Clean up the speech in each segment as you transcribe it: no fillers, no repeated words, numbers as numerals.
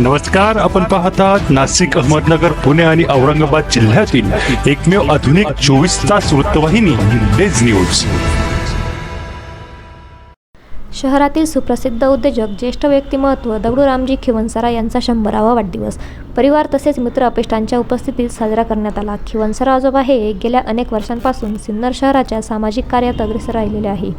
नमस्कार, आपण पाहतात नाशिक, अहमदनगर, पुणे आणि औरंगाबाद जिल्ह्यातील एकमेव आधुनिक 24 तास वृत्तवाहिनी डेज न्यूज। शहरातील सुप्रसिद्ध उद्योजक, ज्येष्ठ व्यक्तिमत्व दगडू रामजी खिवणसरा यांचा 100वा वाढदिवस परिवार तसेच मित्र अपेष्टांच्या उपस्थितीत साजरा करण्यात आला। खिवणसरा आजोबा हे गेल्या अनेक वर्षांपासून सिन्नर शहराच्या सामाजिक कार्यात अग्रेसर राहिलेले आहे।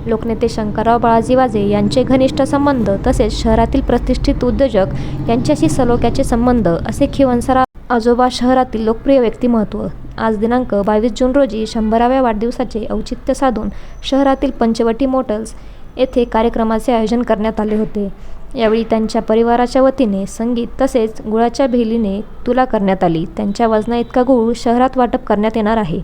लोकनेते शंकरराव बाळाजी वाजे यांचे घनिष्ठ संबंध तसेच शहरातील प्रतिष्ठित उद्योजक यांच्याशी सलोख्याचे संबंध असे खिवणसरा आजोबा शहरातील लोकप्रिय व्यक्तिमत्व। आज दिनांक 22 जून रोजी 100व्या वाढदिवसाचे औचित्य साधून शहरातील पंचवटी मोटर्स येथे कार्यक्रमाचे आयोजन करण्यात आले होते। यावेळी त्यांच्या परिवाराच्या वतीने संगीत तसेच गुळाच्या भेलीने तुला करण्यात आली। त्यांच्या वजना इतका गुळ शहरात वाटप करण्यात येणार आहे।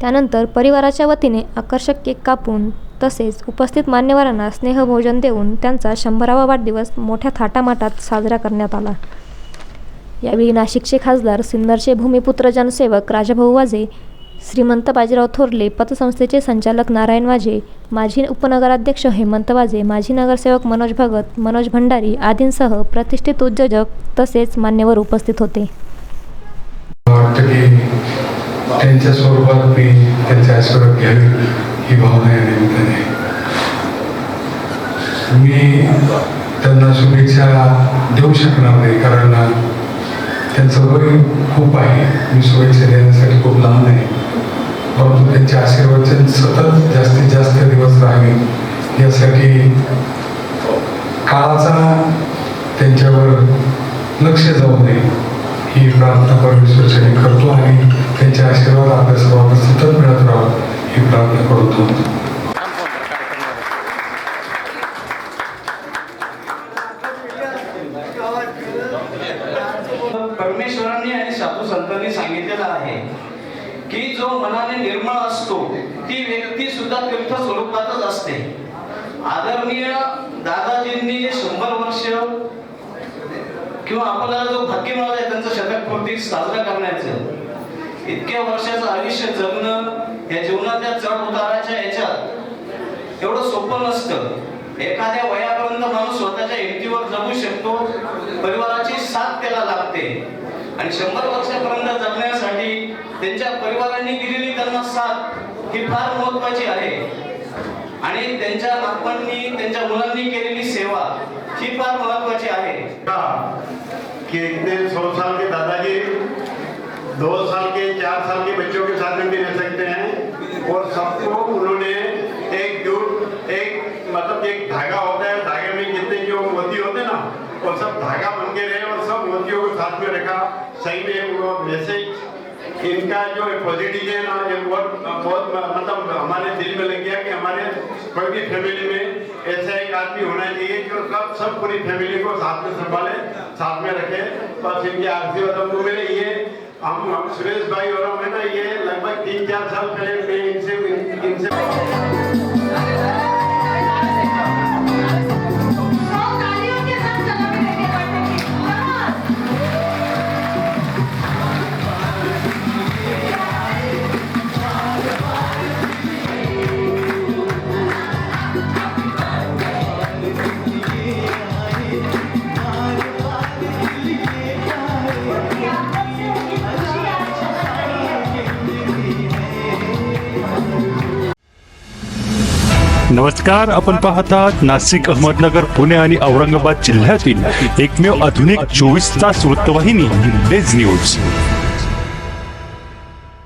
त्यानंतर परिवाराच्या वतीने आकर्षक केक कापून तसेच उपस्थित मान्यवरांना स्नेहभोजन देऊन त्यांचा 100वा वाढदिवस मोठ्या थाटामाटात साजरा करण्यात आला। यावेळी नाशिकचे खासदार, सिन्नरचे भूमिपुत्र जनसेवक राजाभाऊ वाजे, श्रीमंत बाजीराव थोरले, पतसंस्थेचे संचालक नारायण वाजे, माजी उपनगराध्यक्ष हेमंत वाजे, माजी नगरसेवक मनोज भगत, मनोज भंडारी आदींसह प्रतिष्ठित उद्योजक तसेच मान्यवर उपस्थित होते। त्यांच्या स्वरूपात मी त्यांचे आशीर्वाद घ्यावे ही भावना या निमित्ताने। मी त्यांना शुभेच्छा देऊ शकणार नाही कारण त्यांचं वय खूप आहे। मी शुभेच्छा देण्यासाठी खूप लहान आहे, परंतु त्यांचे आशीर्वाद सतत जास्तीत जास्त दिवस राहावे यासाठी काळाचा त्यांच्यावर लक्ष जाऊ नये ही प्रार्थना परमेश्वराने करतो आणि त्यांचे आशीर्वाद आपल्या सर्वांना सतत मिळत राहावं ही प्रार्थना करतो। परमेश्वरांनी आणि साधू संतांनी सांगितलेलं आहे की जो मनाने निर्मळ असतो ती व्यक्ती सुद्धा तीर्थ स्वरूपातच असते। आदरणीय दादाजींनी 100 वर्ष किंवा आपल्याला जो भाग्य मिळाला त्यांचं शतकपूर्ती साजरा करण्याचं, इतक्या वर्षाचं आयुष्य जगणं या जीवनाच्या चढ उताराच्या याच्यात एवढं सोपं नसतं। एखाद्या वयापर्यंत माणूस स्वतःच्या हिमतीवर जगू शकतो, परिवाराची साथ त्याला लागते आणि 100 वर्षापर्यंत जगण्यासाठी त्यांच्या परिवारांनी दिलेली त्यांना साथ ही फार महत्त्वाची आहे आणि त्यांच्या बापांनी त्यांच्या मुलांनी केलेली सेवा ही फार महत्त्वाची आहे। कि इतने 100 साल के दादाजी 2 साल के 4 साल के बच्चों के साथ में भी रह सकते हैं और सबको उन्होंने एक मतलब एक धागा होता है, धागे में जितने जो मोती होते ना वो सब धागा बन के रहे और सब मोतियों को साथ में रखा। सही में वो मैसेज इनका जो पॉजिटिव है ना ये बहुत मतलब हमारे दिल में लग गया कि हमारे कोई भी फैमिली में ऐसा एक आदमी होना चाहिए जो सब पूरी फैमिली को साथ में संभाले, साथ में रखे। बस इनके आशीर्वाद हमको मिले। ये हम सुरेश भाई और हम है ना ये लगभग 3-4 साल पहले मैं इनसे नमस्कार, आपण पाहतात नाशिक, अहमदनगर, पुणे आणि औरंगाबाद जिल्ह्यातील एकमेव आधुनिक 24 तास वृत्तवाहिनी डेज न्यूज।